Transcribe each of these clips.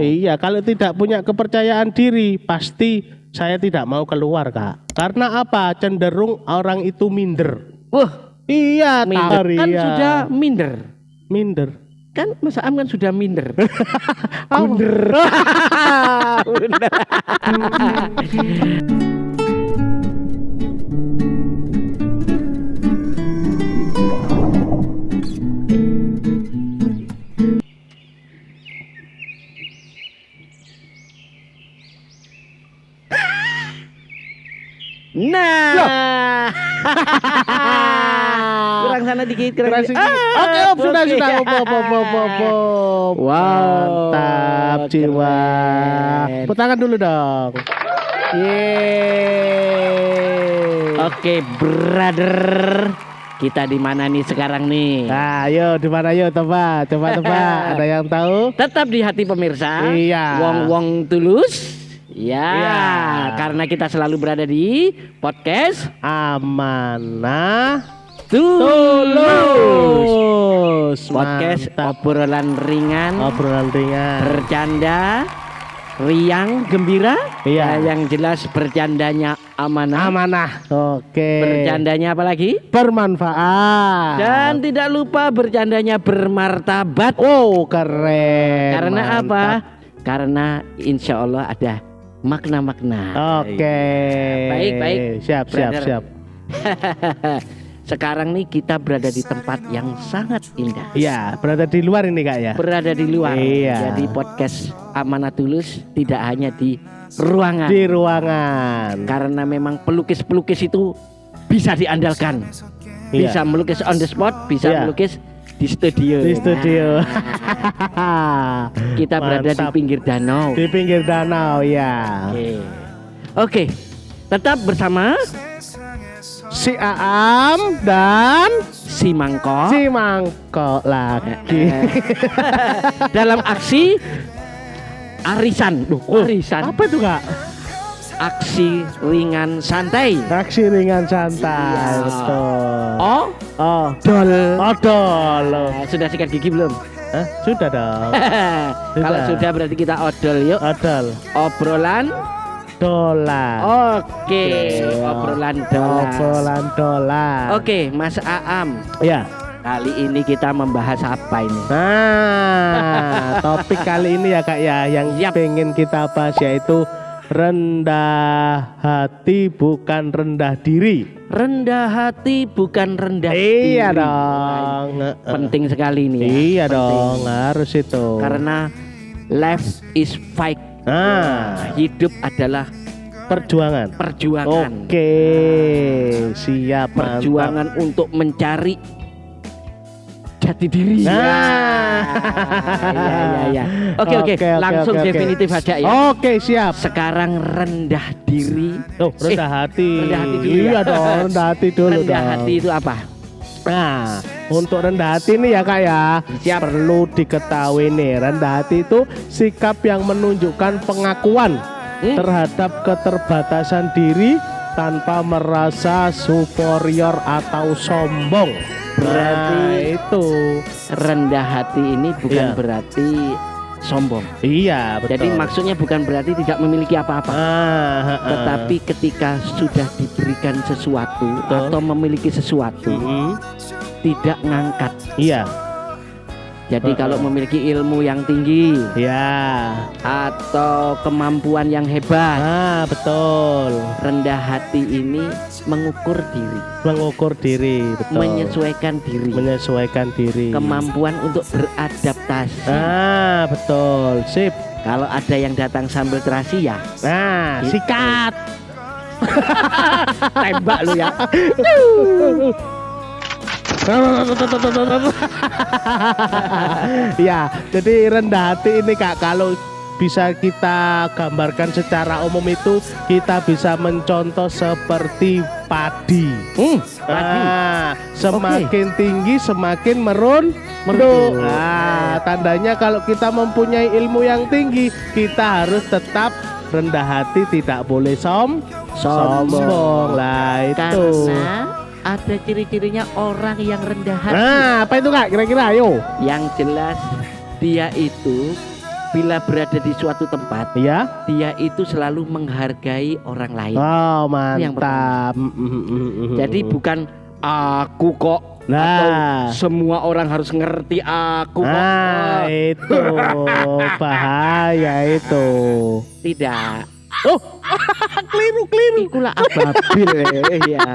Iya, kalau tidak punya kepercayaan diri, pasti saya tidak mau keluar, Kak. Karena apa? Cenderung orang itu minder. Wah, Iya, minder kan iya. sudah minder. Minder. Kan Mas Am kan sudah minder. Bunder. Nah. Kurang sana dikit, kurang Oke, dikit. sudah. Wow, Mantap jiwa. keren. Tepuk tangan dulu dong. Yeay. Oke, brother. Kita di mana nih sekarang nih? Nah, ayo di mana yuk tebak, coba tebak. Ada yang tahu? Tetap di hati pemirsa. Iya. Wong tulus. Ya, Iya. karena kita selalu berada di podcast Amanah Tulus. Podcast Mantap. obrolan ringan, Obrolan ringan. bercanda, riang, gembira. Iya. Yang jelas bercandanya amanah. Amanah. Oke. Bercandanya apa lagi? Bermanfaat. Dan tidak lupa bercandanya bermartabat. Oh, keren. Karena Mantap. apa? Karena insya Allah ada makna-makna. Oke. Baik. Siap. Brother. Sekarang nih kita berada di tempat yang sangat indah. Iya, berada di luar ini Kak ya. Berada di luar. Iya. Jadi podcast Amanah Tulus tidak hanya di ruangan. Di ruangan. Karena memang pelukis-pelukis itu bisa diandalkan. Iya. Bisa melukis on the spot, bisa Iya. melukis di studio. Di studio. Kita berada di Mantap. pinggir danau. Di pinggir danau ya. Oke. Tetap bersama Si Aam dan si Mangkok si Mangkok lagi. dalam aksi arisan. Arisan. Apa itu Kak? Aksi ringan santai. Aksi ringan santai. Iya. Betul. Oh, Odol. sudah sikat gigi belum? Hah? Sudah dong. Kalau sudah berarti kita odol yuk. Odol. Obrolan. Dolar. Oke, obrolan dolar. Obrolan dolar. Oke, Mas Aam. Ya. Kali ini kita membahas apa ini? Nah, topik kali ini ya Kak ya yang Yap. pengen kita bahas yaitu rendah hati bukan rendah diri. Rendah hati bukan rendah Iya diri. dong. Penting sekali ini ya. Iya Penting. dong, harus itu. Karena life is fight. Nah, Hidup adalah perjuangan. perjuangan. Oke, siap. Perjuangan untuk mencari jati diri. Nah. Ya. Oke. Langsung oke. definitif aja ya. Oke, siap. Sekarang rendah diri. Oh, rendah hati. rendah hati dulu ya. Iya dong, rendah hati dulu Rendah dong. hati itu apa? Nah, untuk rendah hati nih ya Kak ya, Siap. perlu diketahui nih, rendah hati itu sikap yang menunjukkan pengakuan terhadap keterbatasan diri tanpa merasa superior atau sombong. Berarti Nah, itu. rendah hati ini bukan Iya. berarti sombong. Iya, betul. Jadi maksudnya bukan berarti tidak memiliki apa-apa. Tetapi ketika sudah diberikan sesuatu Betul. atau memiliki sesuatu, tidak ngangkat. Iya, Jadi kalau memiliki ilmu yang tinggi iya. atau kemampuan yang hebat, Betul. rendah hati ini mengukur diri, Mengukur diri, betul. menyesuaikan diri, Menyesuaikan diri. kemampuan untuk beradaptasi. Betul. Sip. Kalau ada yang datang sambil terasi ya Nah, Gitu. sikat. tembak lu ya. Ya, jadi rendah hati ini Kak, kalau bisa kita gambarkan secara umum itu kita bisa mencontoh seperti padi. Nah, semakin tinggi semakin merunduk. Nah, tandanya kalau kita mempunyai ilmu yang tinggi, kita harus tetap rendah hati, tidak boleh sombong. Lah itu. Karena ada ciri-cirinya orang yang rendah hati. Nah, apa itu Kak? Kira-kira ayo. Yang jelas dia itu apabila berada di suatu tempat, Ya. dia itu selalu menghargai orang lain. Oh, yang mantap. Jadi bukan aku kok, atau Nah, semua orang harus ngerti aku kok. nah itu bahaya itu. Tidak. Oh, keliru. Ikulah ababil ya.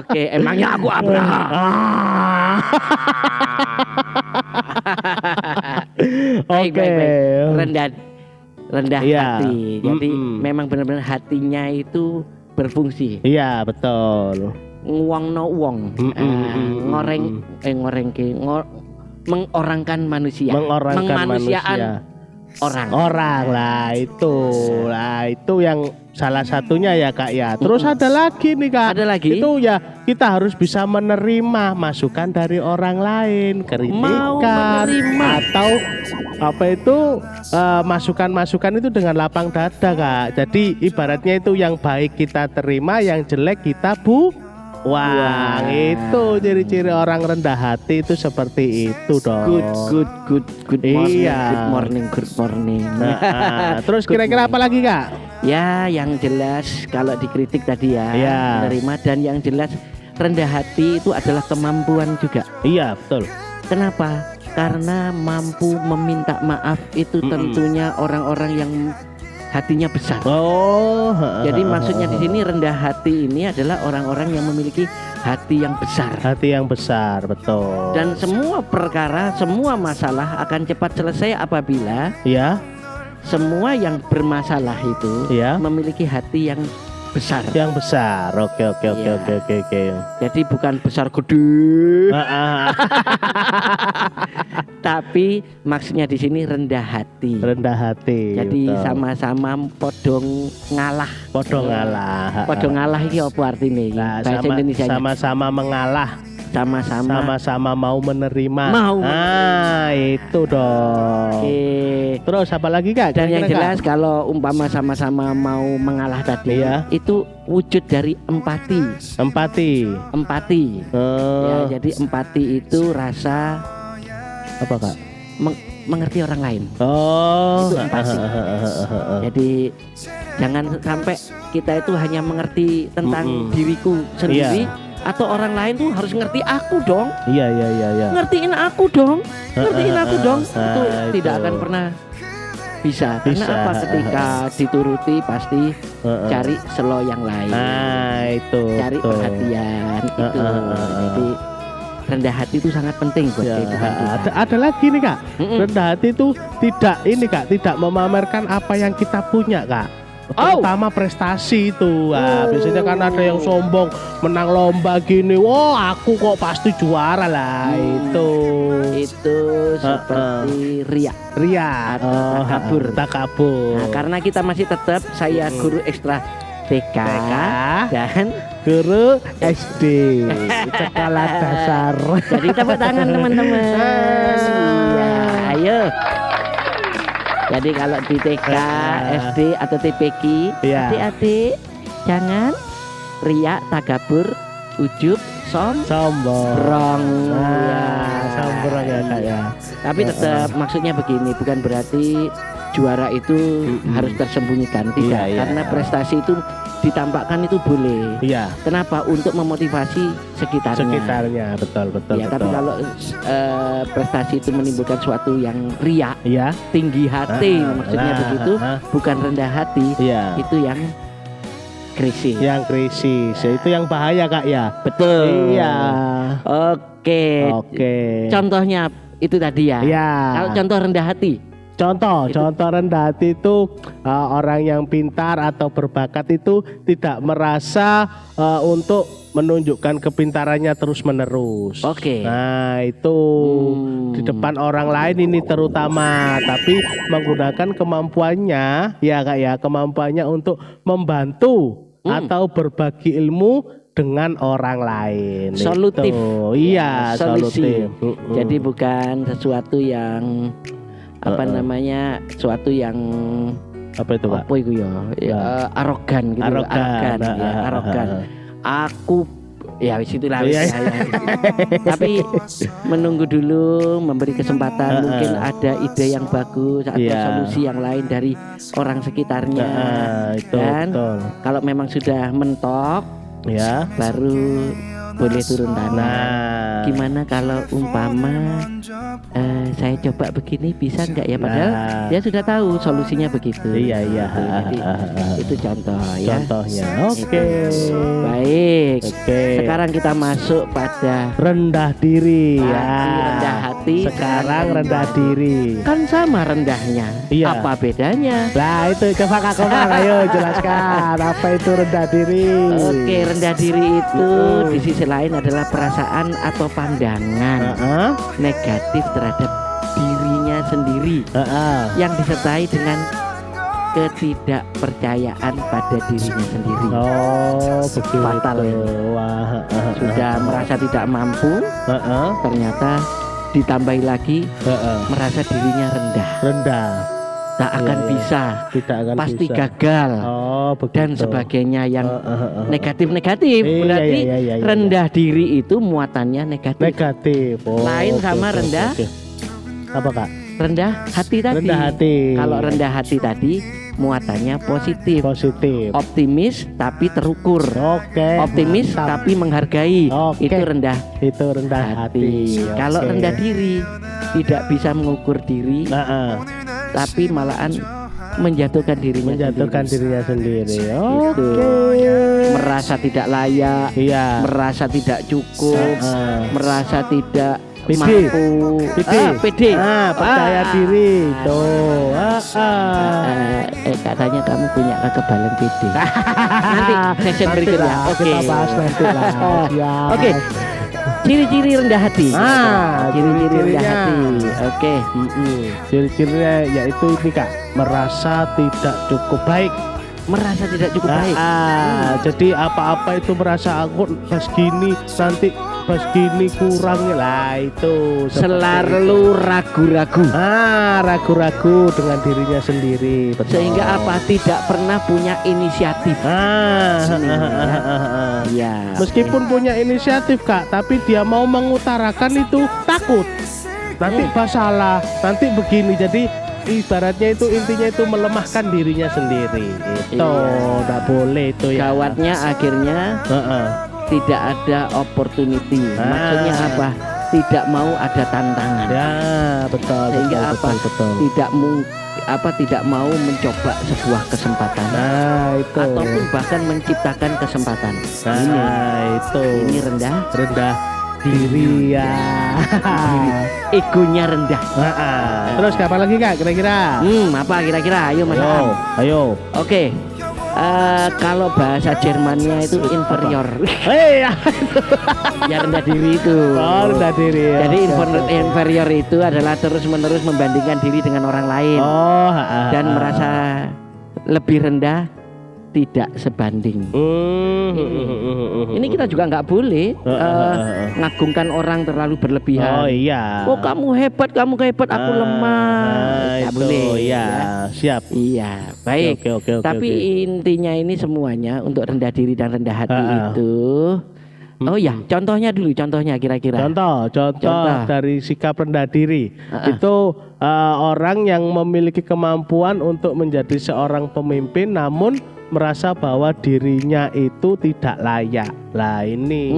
Oke, emangnya aku Abraham. Oke. Rendah Iya. hati. Jadi Mm-mm. memang benar-benar hatinya itu berfungsi. Iya, betul. Nguwongno wong. Mengorangkan manusia. Mengorangkan Mengmanusiaan manusia. orang. Lah itu yang salah satunya ya Kak ya. Terus ada lagi nih Kak. Ada lagi? Itu ya kita harus bisa menerima masukan dari orang lain, Mau kritikan menerima. atau apa itu masukan-masukan itu dengan lapang dada Kak. Jadi ibaratnya itu yang baik kita terima, yang jelek kita Wah. itu ciri-ciri orang rendah hati itu seperti itu dong. Good morning. Iya. Good morning. Nah, terus Good kira-kira apa lagi Kak? Ya, yang jelas kalau dikritik tadi ya, Iya. menerima, dan yang jelas rendah hati itu adalah kemampuan juga. Iya betul. Kenapa? Karena mampu meminta maaf itu tentunya orang-orang yang hatinya besar. Oh. Jadi maksudnya di sini rendah hati ini adalah orang-orang yang memiliki hati yang besar. Hati yang besar, betul. Dan semua perkara, semua masalah akan cepat selesai apabila ya, semua yang bermasalah itu ya, memiliki hati yang besar. yang besar. Oke. Iya. Jadi bukan besar gede, tapi maksudnya di sini rendah hati. Rendah hati. Jadi betul. sama-sama podong ngalah. Podo ngalah. Podong ngalah ini apa artinya? Nah, Bahasa Indonesia. sama-sama mengalah. Sama-sama mau menerima. Mau itu dong. Oke. Terus apa lagi Kak? Dan yang Kira-kira, jelas kalau umpama sama-sama mau mengalah tadi, Iya. itu wujud dari empati. Kak? Empati. Ya, jadi empati itu rasa Apa Kak? mengerti orang lain. Oh. Itu empati. Jadi jangan sampai kita itu hanya mengerti tentang diriku sendiri, atau orang lain tuh harus ngerti aku dong. Iya. Ngertiin aku dong. Itu itu. tidak akan pernah bisa. Karena apa? Ketika dituruti pasti cari selo yang lain. Nah, itu. Cari betul. perhatian itu. Jadi rendah hati itu sangat penting buat Ya, kehidupan kita. ada lagi nih Kak. Rendah hati itu tidak memamerkan apa yang kita punya Kak. Terutama prestasi itu. Biasanya kan ada yang sombong menang lomba gini. Wah, aku kok pasti juara lah. Itu seperti riak. Ria. Takabur. Nah, karena kita masih tetap saya guru ekstra TK dan guru SD sekolah dasar. Jadi tepuk tangan teman-teman. Ya, ayo. Jadi kalau di TK, SD atau TPQ, adik-adik jangan riak, takabur, ujub, sombong. Sombong ya Kak ya. Tapi tetap maksudnya begini, bukan berarti juara itu harus tersembunyikan, tidak. Iya. Karena prestasi itu ditampakkan itu boleh. Iya. Kenapa? Untuk memotivasi sekitarnya. Betul. Ya, tapi kalau prestasi itu menimbulkan suatu yang riak, tinggi hati, maksudnya begitu, bukan rendah hati, itu yang krisis. Yang krisis, itu yang bahaya Kak ya. Betul. Iya. Oke. Contohnya itu tadi ya. Iya. Kalau contoh rendah hati. Contoh rendah hati itu orang yang pintar atau berbakat itu tidak merasa untuk menunjukkan kepintarannya terus-menerus. Oke. Nah, itu di depan orang lain ini terutama, tapi menggunakan kemampuannya kemampuannya untuk membantu atau berbagi ilmu dengan orang lain. Solutif. Iya, solusi. solutif. Jadi bukan sesuatu yang suatu yang apa itu Pak? Apa itu ya? Arogan gitu. Arogan. Aku Ya wis itulah Iya. Tapi menunggu dulu, memberi kesempatan, mungkin ada ide yang bagus atau solusi yang lain dari orang sekitarnya. Itu Dan betul. kalau memang sudah mentok, Ya. baru boleh turun tangan. Nah, Gimana kalau umpama saya coba begini bisa nggak ya? Padahal Nah. dia sudah tahu solusinya begitu. Iya. Jadi, itu contoh ya. Contohnya. Oke. Baik. Oke. Sekarang kita masuk pada Rendah diri ya. Tadi rendah hati, Sekarang rendah diri. kan sama rendahnya. Iya. Apa bedanya? Lah itu coba Kak Komang, ayo jelaskan apa itu rendah diri. Oke, rendah diri itu di sisi lain adalah perasaan atau pandangan negatif terhadap dirinya sendiri yang disertai dengan ketidakpercayaan pada dirinya sendiri. Oh, begitu. Fatal ya. Wah, Sudah merasa tidak mampu, ternyata ditambahi lagi merasa dirinya rendah. rendah. Tak akan Iya. bisa, Tidak akan pasti bisa. gagal. Oh, begitu. Dan sebagainya yang negatif-negatif. Iya, Berarti iya. rendah diri itu muatannya negatif. Negatif. Oh, Lain oke, sama oke, rendah. oke. Apa Kak? Rendah hati tadi. Rendah hati. Kalau rendah hati tadi muatannya positif. Positif. Optimis tapi terukur. Oke. Optimis mantap. tapi menghargai. Oke. Itu rendah Itu rendah hati. hati. Kalau Oke. rendah diri tidak bisa mengukur diri, tapi malahan menjatuhkan dirinya Menjatuhkan sendiri. dirinya sendiri. Gitu. Oke. Merasa tidak layak, Iya. merasa tidak cukup, merasa tidak Pede. mampu. Pede. Percaya diri. Tuh. Katanya kamu punya kekebalan pede. Nanti session berikutnya. lah, Oke. Kita bahas nanti lah. Siap. Oke. Ciri-ciri rendah hati. Ciri-ciri rendah ciri-cirinya. hati. Oke. Ciri-cirinya yaitu ini Kak, merasa tidak cukup baik. Merasa tidak cukup baik. Jadi apa-apa itu merasa aku pas gini nanti pas gini kurang lah itu seperti Selalu ragu-ragu. ragu-ragu dengan dirinya sendiri. Betul. Sehingga apa? Tidak pernah punya inisiatif. Ya. Meskipun punya inisiatif Kak, tapi dia mau mengutarakan itu takut. Nanti salah, nanti begini. Jadi ibaratnya itu intinya itu melemahkan dirinya sendiri. Itu enggak boleh itu ya. Gawatnya akhirnya tidak ada opportunity. Maksudnya apa? Tidak mau ada tantangan. Ya, betul. Sehingga betul, apa? Betul. Tidak mau mencoba sebuah kesempatan. Nah, itu. Ataupun bahkan menciptakan kesempatan. Itu. Ini rendah diri ya. Egonya rendah. Terus kapan lagi Kak kira-kira? Apa kira-kira? Ayo Mas Am. Ayo. Oke. Kalau bahasa Jermannya itu inferior. Ya rendah diri itu. Oh, rendah diri ya. Jadi inferior itu adalah terus-menerus membandingkan diri dengan orang lain. Dan merasa lebih rendah, tidak sebanding. Ini kita juga nggak boleh ngagungkan orang terlalu berlebihan. Oh iya. Oh kamu hebat, aku lemah. Nggak Itu, boleh. ya. Siap. Iya, baik. Oke, Tapi intinya ini semuanya untuk rendah diri dan rendah hati itu. Oh ya, contohnya kira-kira. Contoh dari sikap rendah diri. Itu orang yang memiliki kemampuan untuk menjadi seorang pemimpin namun merasa bahwa dirinya itu tidak layak. Lah ini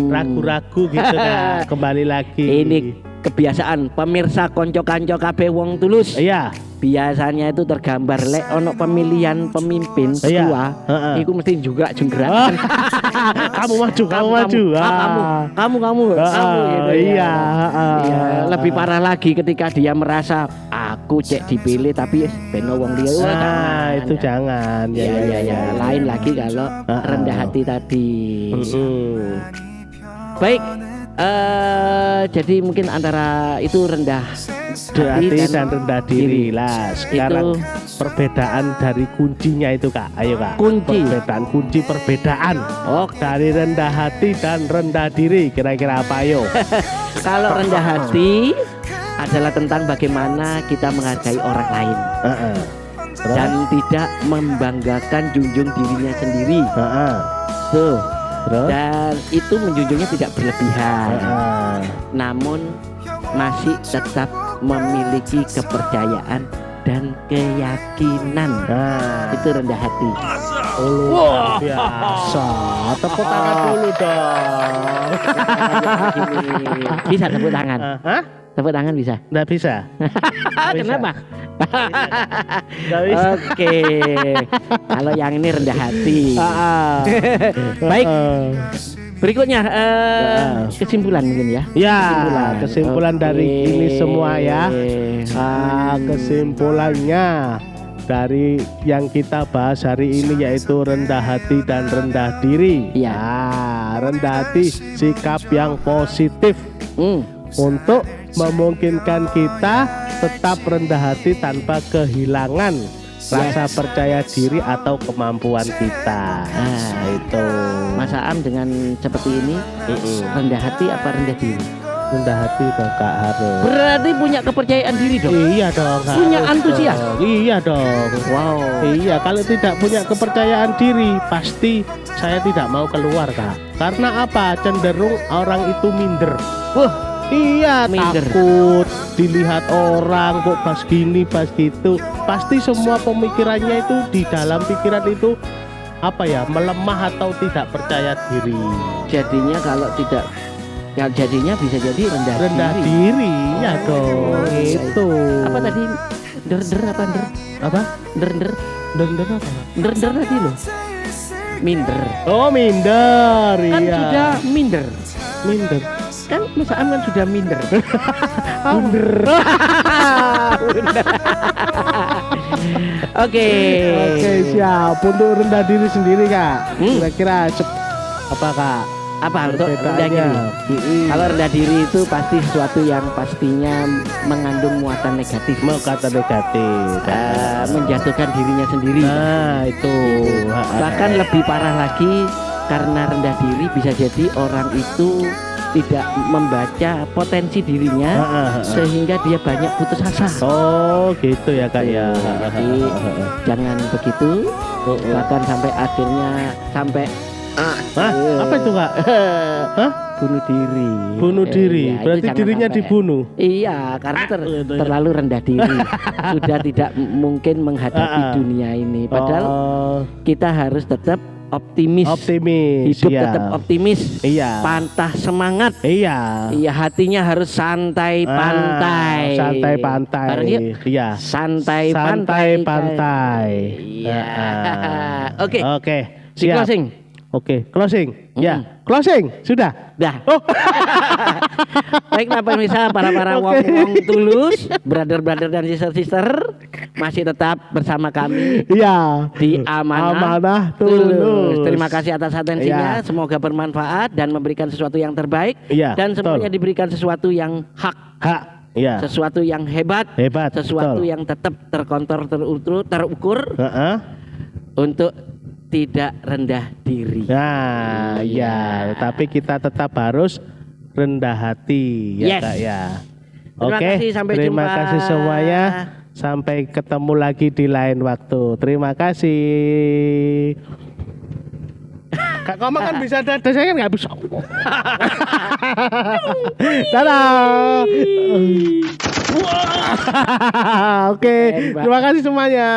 ragu-ragu gitu Kak. Kembali lagi. Ini kebiasaan pemirsa konco-kanco kabeh wong tulus. Iya. Biasanya itu tergambar lek ono pemilihan pemimpin ketua, itu mesti juga jenggrakan. Kamu maju. Kamu gitu, Iya. Ya, lebih parah lagi ketika dia merasa aku cek dipilih tapi beno wong liya. Itu jangan. Ya. Lain lagi kalau rendah hati tadi. Baik. Jadi mungkin antara itu rendah hati dan rendah diri lah. Sekarang itu perbedaan dari kuncinya itu Kak. Ayo Kak. Perbedaan. Dari rendah hati dan rendah diri. Kira-kira apa ayo? Kalau rendah hati adalah tentang bagaimana kita menghargai orang lain dan tidak membanggakan junjung dirinya sendiri. Tuh. Terus? Dan itu menjunjungnya tidak berlebihan, namun masih tetap memiliki kepercayaan dan keyakinan. Itu rendah hati. Luar biasa. Tepuk tangan dulu dong. Bisa tepuk tangan? Hah? Tepuk tangan bisa? Nggak bisa. Kenapa? Nggak bisa. Oke. Kalau yang ini rendah hati. Baik. Berikutnya kesimpulan mungkin ya. Ya, kesimpulan dari ini semua ya. Kesimpulannya dari yang kita bahas hari ini yaitu rendah hati dan rendah diri. Ya. Rendah hati sikap yang positif untuk memungkinkan kita tetap rendah hati tanpa kehilangan rasa percaya diri atau kemampuan kita. Itu Mas Aam dengan seperti ini rendah hati apa rendah diri? rendah hati dong Kak harus. Berarti punya kepercayaan diri dong. Iya dong Kak. Punya antusias. Iya dong. Wow. Iya, kalau tidak punya kepercayaan diri pasti saya tidak mau keluar Kak. Karena apa? Cenderung orang itu minder. Iya, Minder. takut dilihat orang kok pas gini pas gitu. Pasti semua pemikirannya itu di dalam pikiran itu apa ya, melemah atau tidak percaya diri. Jadinya kalau tidak, ya jadinya bisa jadi rendah diri. Diri ya dong. Itu Apa tadi? Der apa der? apa? Der Apa? der tadi loh. Minder. Oh, minder. Kan Iya. sudah minder. Minder. Kan Mas Aam kan sudah minder. Minder. Oke. Oke, siap. Untuk rendah diri sendiri Kak, kira-kira apa Kak? Apa untuk rendah Perbedaannya? diri? Kalau rendah diri itu pasti sesuatu yang pastinya mengandung muatan negatif. Mau kata negatif. Menjatuhkan dirinya sendiri. Nah, itu. Bahkan lebih parah lagi, karena rendah diri bisa jadi orang itu tidak membaca potensi dirinya sehingga dia banyak putus asa. Oh, gitu ya Kak ya. Jadi jangan begitu. Bahkan sampai akhirnya sampai apa itu Kak? Hah? bunuh diri. Bunuh diri. Iya, itu Berarti jangan dirinya sampai. dibunuh. Iya, karena terlalu rendah diri. Sudah tidak mungkin menghadapi dunia ini. Padahal kita harus tetap optimis. Hidup iya. tetap optimis. Iya. Pantah semangat. Iya. Iya, hatinya harus santai pantai. Santai pantai. Bareng yuk. Iya. Santai pantai. Iya. Oke. Oke. Di Siap. closing. Oke, closing. Ya, closing. Sudah. Dah. Oh. Baiklah pemirsa, para wong tulus, brother dan sister masih tetap bersama kami Iya. di Amanah Tulus. Terima kasih atas atensinya. Iya. Semoga bermanfaat dan memberikan sesuatu yang terbaik. Iya, Dan betul. semuanya diberikan sesuatu yang hak, Iya. sesuatu yang hebat, sesuatu betul. yang tetap terkontrol, terukur untuk tidak rendah diri. Nah, ya, tapi kita tetap harus rendah hati ya Yes. Kak ya. Terima Oke, kasih, sampai terima jumpa. kasih semuanya. Sampai ketemu lagi di lain waktu. Terima kasih. Kak Komang kan bisa dada, saya kan nggak bisa. Dadah. Oke, terima kasih semuanya.